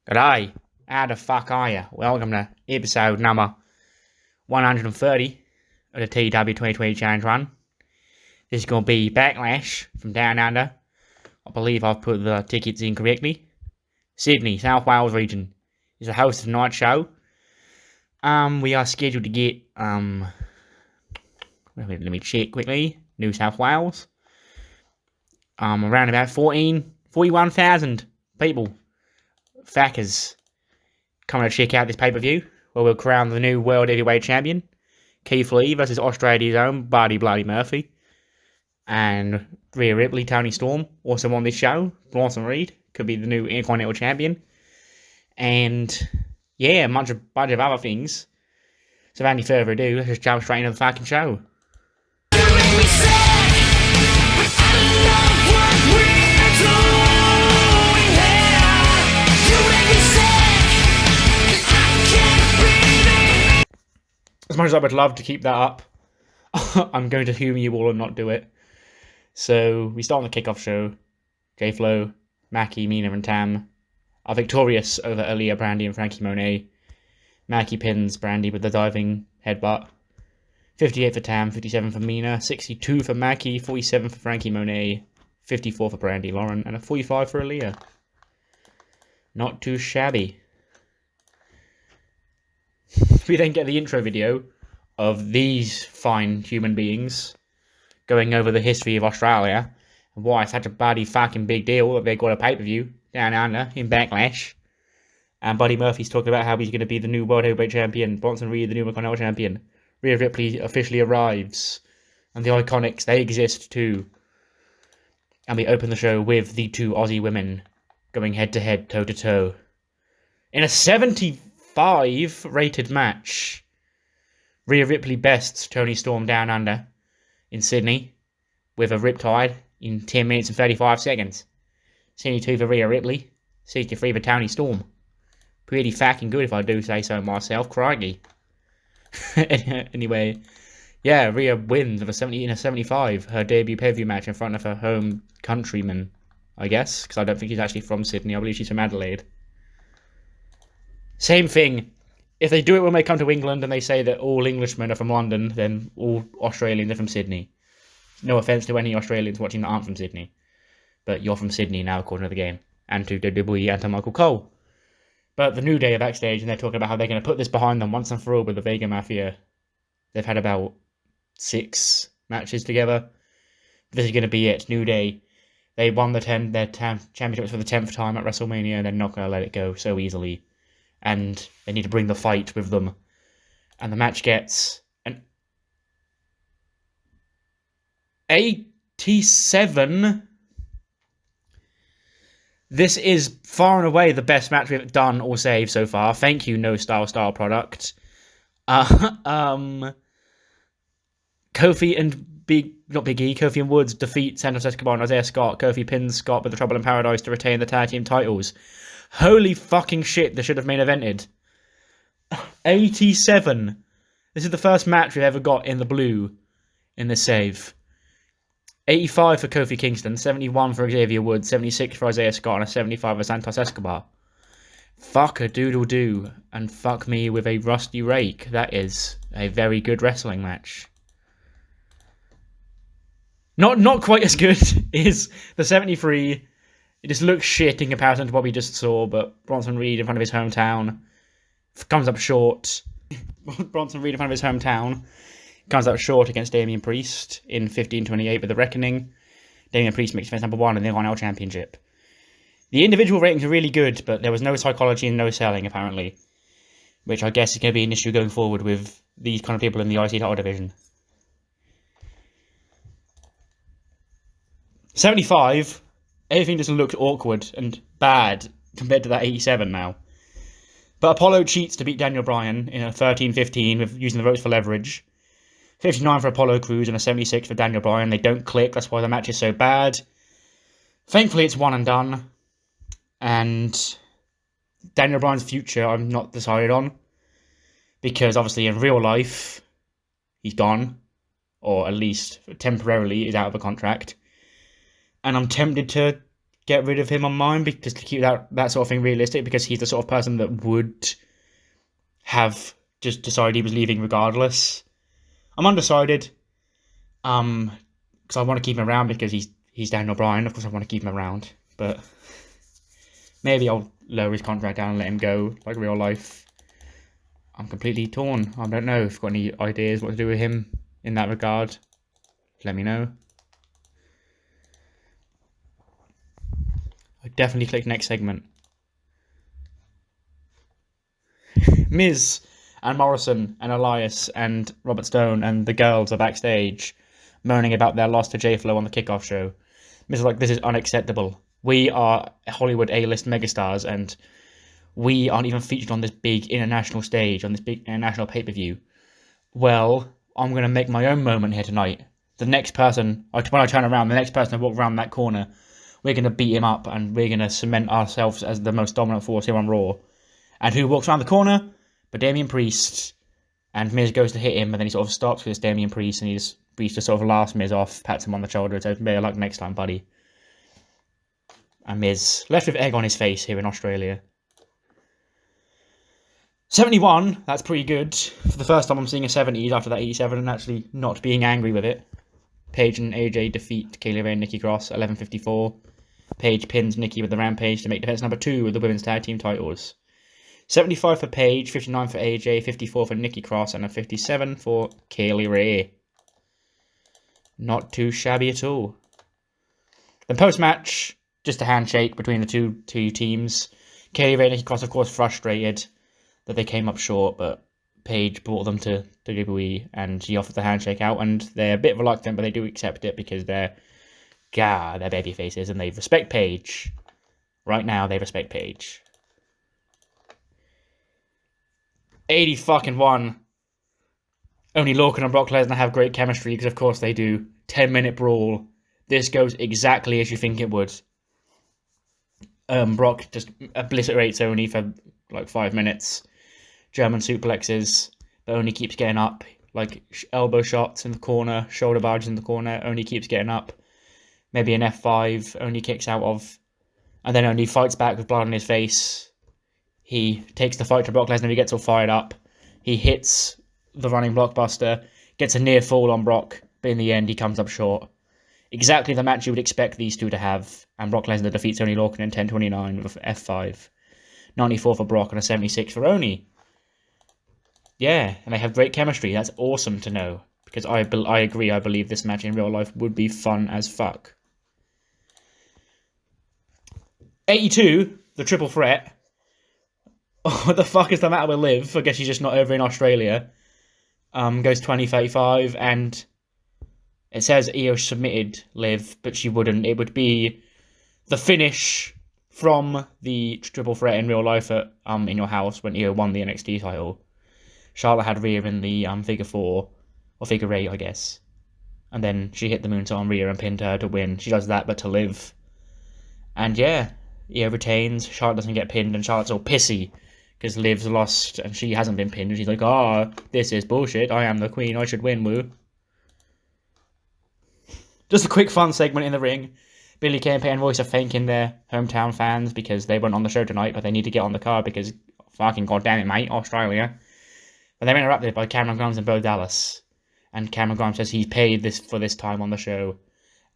G'day, how the fuck are you? Welcome to episode number 130 of the TEW 2020 Challenge Run. This is going to be Backlash from Down Under. I believe I've put the tickets in correctly. Sydney, South Wales region is the host of tonight's show. We are scheduled to get, let me check quickly, New South Wales. Around about 41,000 people. Fackers coming to check out this pay-per-view where we'll crown the new World Heavyweight Champion, Keith Lee versus Australia's own Bloody Murphy, and Rhea Ripley, Toni Storm, also on this show. Bronson Reid could be the new Intercontinental Champion, and yeah, a bunch of other things. So without any further ado, let's just jump straight into the fucking show. As much as I would love to keep that up, I'm going to humour you all and not do it. So, we start on the Kickoff Show. J-Flo, Mackie, Mina and Tam are victorious over Aaliyah, Brandy and Frankie Monet. Mackie pins Brandy with the diving headbutt. 58 for Tam, 57 for Mina, 62 for Mackie, 47 for Frankie Monet, 54 for Brandy Lauren, and a 45 for Aaliyah. Not too shabby. We then get the intro video of these fine human beings going over the history of Australia and why it's such a bloody fucking big deal that they got a pay-per-view down under in Backlash. And Buddy Murphy's talking about how he's going to be the new World Heavyweight Champion, Bronson Reid the new Intercontinental Champion, Rhea Ripley officially arrives, and the Iconics, they exist too. And we open the show with the two Aussie women going head-to-head, toe-to-toe in a 75 rated match. Rhea Ripley bests Toni Storm down under in Sydney with a riptide in 10 minutes and 35 seconds. 72 for Rhea Ripley, 63 for Toni Storm. Pretty fucking good if I do say so myself, crikey. Anyway, yeah, Rhea wins in a 75, her debut pay-per-view match in front of her home countryman, I guess, because I don't think she's actually from Sydney. I believe she's from Adelaide. Same thing. If they do it when they come to England and they say that all Englishmen are from London, then all Australians are from Sydney. No offence to any Australians watching that aren't from Sydney. But you're from Sydney now, according to the game. And to WWE and to Michael Cole. But the New Day are backstage and they're talking about how they're going to put this behind them once and for all with the Vega Mafia. They've had about 6 matches together. This is going to be it. New Day. They won their championships for the 10th time at WrestleMania and they're not going to let it go so easily. And they need to bring the fight with them. And the match gets an 87. This is far and away the best match we've done or saved so far. Thank you, No Style product. Kofi and Kofi and Woods defeat Santos Escobar and Isaiah Scott. Kofi pins Scott with the Trouble in Paradise to retain the tag team titles. Holy fucking shit, they should have main evented. 87. This is the first match we've ever got in the blue in this save. 85 for Kofi Kingston, 71 for Xavier Woods, 76 for Isaiah Scott, and a 75 for Santos Escobar. Fuck a doodle-doo, and fuck me with a rusty rake. That is a very good wrestling match. Not quite as good is the 73. It just looks shit in comparison to what we just saw, but Bronson Reid in front of his hometown comes up short. Bronson Reid in front of his hometown comes up short against Damian Priest in 15:28 with the Reckoning. Damian Priest makes defense number 1 in the Intercontinental Championship. The individual ratings are really good, but there was no psychology and no selling, apparently. Which I guess is going to be an issue going forward with these kind of people in the IC title division. 75... everything just looked awkward and bad compared to that 87 now. But Apollo cheats to beat Daniel Bryan in a 13-15 with using the ropes for leverage. 59 for Apollo Crews and a 76 for Daniel Bryan. They don't click, that's why the match is so bad. Thankfully it's one and done. And Daniel Bryan's future I'm not decided on. Because obviously in real life, he's gone. Or at least temporarily is out of a contract. And I'm tempted to get rid of him on mine, because to keep that sort of thing realistic, because he's the sort of person that would have just decided he was leaving regardless. I'm undecided, because I want to keep him around because he's Daniel Bryan. Of course, I want to keep him around, but maybe I'll lower his contract down and let him go like real life. I'm completely torn. I don't know if you've got any ideas what to do with him in that regard. Let me know. I definitely click next segment. Miz and Morrison and Elias and Robert Stone and the girls are backstage moaning about their loss to J-Flo on the Kickoff Show. Miz is like, this is unacceptable. We are Hollywood A-list megastars and we aren't even featured on this big international stage, on this big international pay-per-view. Well, I'm going to make my own moment here tonight. The next person, when I turn around, the next person to walk around that corner, we're going to beat him up and we're going to cement ourselves as the most dominant force here on Raw. And who walks around the corner? But Damian Priest. And Miz goes to hit him, and then he sort of stops with this Damian Priest, and Priest just sort of laughs Miz off, pats him on the shoulder, and says, better luck next time, buddy. And Miz, left with egg on his face here in Australia. 71, that's pretty good. For the first time I'm seeing a 70s after that 87, and actually not being angry with it. Paige and AJ defeat Kaylee Ray and Nikki Cross, 11:54. Paige pins Nikki with the Rampage to make defense number 2 with the women's tag team titles. 75 for Paige, 59 for AJ, 54 for Nikki Cross, and a 57 for Kaylee Ray. Not too shabby at all. Then post-match, just a handshake between the two teams. Kaylee Ray and Nikki Cross, of course, frustrated that they came up short, but Paige brought them to WWE, and she offered the handshake out, and they're a bit reluctant, but they do accept it because they're baby faces, and they respect Paige. Right now, they respect Paige. 80 fucking 1. Only Lorcan and Brock Lesnar have great chemistry, because of course they do. 10-minute brawl. This goes exactly as you think it would. Brock just obliterates Oney for like 5 minutes. German suplexes, but Oney keeps getting up. Like elbow shots in the corner, shoulder barges in the corner. Oney keeps getting up. Maybe an F5. Oney kicks out of. And then Oney fights back with blood on his face. He takes the fight to Brock Lesnar. He gets all fired up. He hits the running blockbuster. Gets a near fall on Brock. But in the end, he comes up short. Exactly the match you would expect these two to have. And Brock Lesnar defeats Oney Lorcan in 10:29 with F5. 94 for Brock and a 76 for Oney. Yeah, and they have great chemistry. That's awesome to know. Because I agree. I believe this match in real life would be fun as fuck. 82, the triple threat. Oh, what the fuck is the matter with Liv? I guess she's just not over in Australia. Goes 20:35, and it says Io submitted Liv, but she wouldn't. It would be the finish from the triple threat in real life at In Your House when Io won the NXT title. Charlotte had Rhea in the figure 4, or figure 8, I guess. And then she hit the moonsault on Rhea and pinned her to win. She does that, but to Liv. And yeah, Io retains. Charlotte doesn't get pinned, and Charlotte's all pissy because Liv's lost and she hasn't been pinned. And she's like, this is bullshit. I am the queen. I should win, woo. Just a quick fun segment in the ring. Billie Kay and Peyton Royce are thanking their hometown fans because they weren't on the show tonight, but they need to get on the card because fucking goddamn it, mate, Australia. But they're interrupted by Cameron Grimes and Bo Dallas. And Cameron Grimes says he's paid for this time on the show,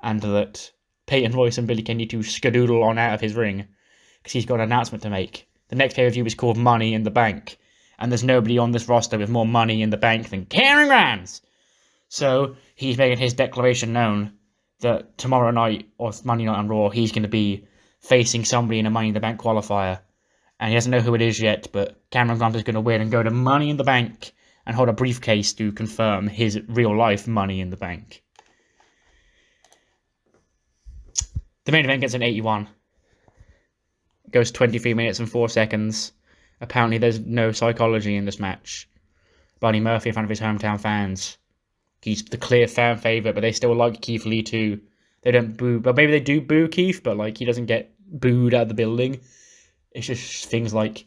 and that Peyton Royce and Billie Kay need to skedoodle on out of his ring because he's got an announcement to make. The next pay-per-view is called Money in the Bank, and there's nobody on this roster with more money in the bank than Cameron Grimes. So he's making his declaration known that tomorrow night, or Monday night on Raw, he's going to be facing somebody in a Money in the Bank qualifier. And he doesn't know who it is yet, but Cameron Grimes is going to win and go to Money in the Bank and hold a briefcase to confirm his real-life Money in the Bank. The main event gets an 81. It goes 23 minutes and 4 seconds. Apparently there's no psychology in this match. Buddy Murphy in front of his hometown fans. He's the clear fan favourite, but they still like Keith Lee too. They don't boo, but maybe they do boo Keith, but like he doesn't get booed out of the building. It's just things like,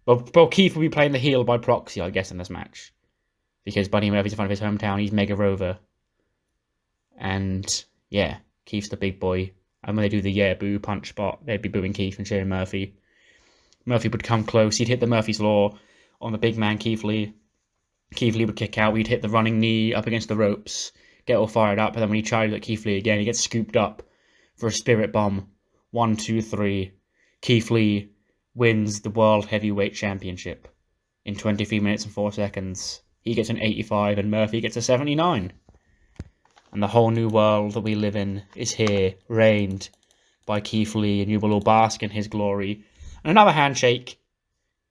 well, Keith will be playing the heel by proxy, I guess, in this match. Because Buddy Murphy's in front of his hometown, he's Mega Rover. And yeah, Keith's the big boy. And when they do the yeah boo punch spot, they'd be booing Keith and cheering Murphy. Murphy would come close. He'd hit the Murphy's Law on the big man Keith Lee. Keith Lee would kick out. We'd hit the running knee up against the ropes, get all fired up, and then when he charges at Keith Lee again, he gets scooped up for a spirit bomb. 1, 2, 3. Keith Lee wins the World Heavyweight Championship in 23 minutes and 4 seconds. He gets an 85 and Murphy gets a 79. And the whole new world that we live in is here, reigned by Keith Lee, and you will all bask in his glory. And another handshake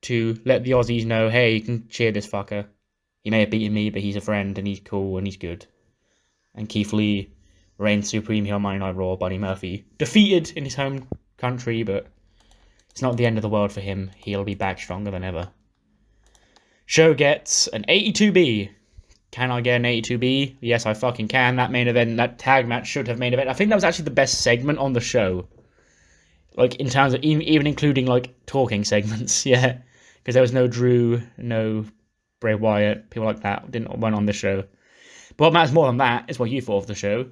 to let the Aussies know, hey, you can cheer this fucker. He may have beaten me, but he's a friend, and he's cool, and he's good. And Keith Lee reigns supreme here on Monday Night Raw. Buddy Murphy defeated in his home country, but it's not the end of the world for him. He'll be back stronger than ever. Show gets an 82B. Can I get an 82B? Yes, I fucking can. That main event, that tag match should have main event. I think that was actually the best segment on the show. Like, in terms of, even including, like, talking segments, yeah. Because there was no Drew, no Bray Wyatt, people like that weren't on the show. But what matters more than that is what you thought of the show.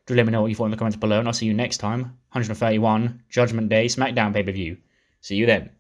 Do let me know what you thought in the comments below, and I'll see you next time. 131, Judgment Day, SmackDown pay-per-view. See you then.